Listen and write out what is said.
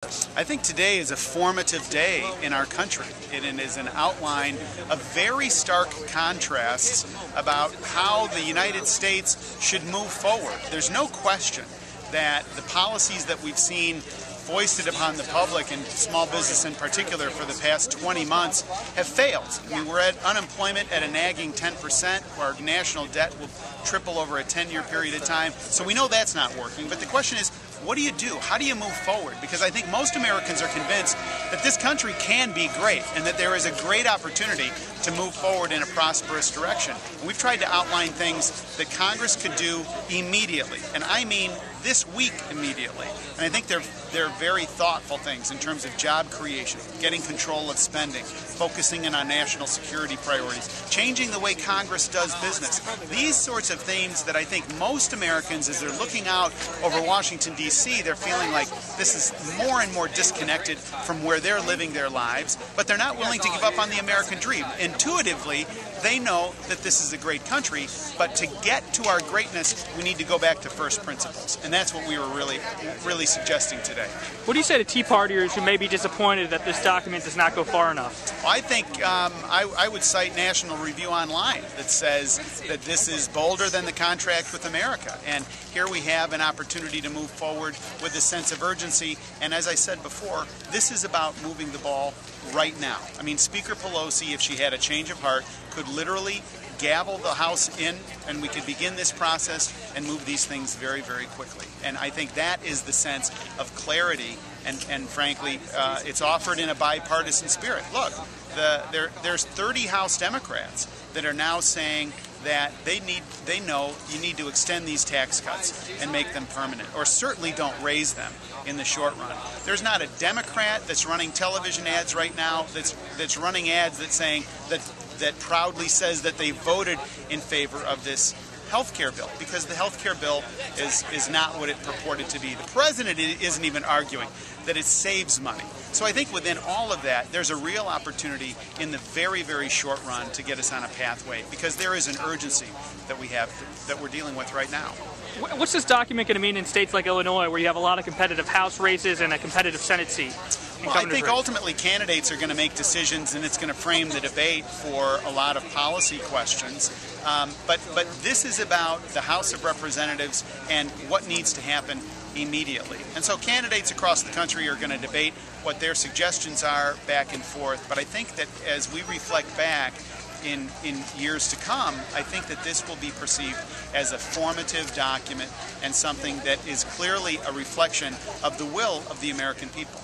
I think today is a formative day in our country. It is an outline of very stark contrasts about how the United States should move forward. There's no question that the policies that we've seen foisted upon the public and small business in particular for the past 20 months have failed. I mean, we're at unemployment at a nagging 10%. Our national debt will triple over a 10-year period of time. So we know that's not working. But the question is, what do you do? How do you move forward? Because I think most Americans are convinced that this country can be great and that there is a great opportunity to move forward in a prosperous direction. And we've tried to outline things that Congress could do immediately. And I mean this week immediately. And I think they're very thoughtful things in terms of job creation, getting control of spending, focusing in on national security priorities, changing the way Congress does business. These sorts of themes that I think most Americans, as they're looking out over Washington, D.C., they're feeling like this is more and more disconnected from where they're living their lives, but they're not willing to give up on the American dream. Intuitively, they know that this is a great country, but to get to our greatness, we need to go back to first principles. And that's what we were really suggesting today. What do you say to Tea Partiers who may be disappointed that this document does not go far enough? Well, I think I would cite National Review Online that says that this is bolder than the contract with America. And here we have an opportunity to move forward with a sense of urgency. And as I said before, this is about moving the ball right now. I mean, Speaker Pelosi, if she had a change of heart, could literally gavel the House in, and we could begin this process and move these things very, very quickly. And I think that is the sense of clarity, and frankly, it's offered in a bipartisan spirit. Look, there's 30 House Democrats that are now saying that they know you need to extend these tax cuts and make them permanent, or certainly don't raise them in the short run. There's not a Democrat that's running television ads right now that's running ads that's saying that proudly says that they voted in favor of this health care bill, because the health care bill is not what it purported to be. The president isn't even arguing that it saves money. So I think within all of that, there's a real opportunity in the very, very short run to get us on a pathway, because there is an urgency that we have that we're dealing with right now. What's this document going to mean in states like Illinois, where you have a lot of competitive House races and a competitive Senate seat? Well, I think ultimately candidates are going to make decisions, and it's going to frame the debate for a lot of policy questions. But this is about the House of Representatives and what needs to happen immediately. And so candidates across the country are going to debate what their suggestions are back and forth. But I think that as we reflect back in years to come, I think that this will be perceived as a formative document and something that is clearly a reflection of the will of the American people.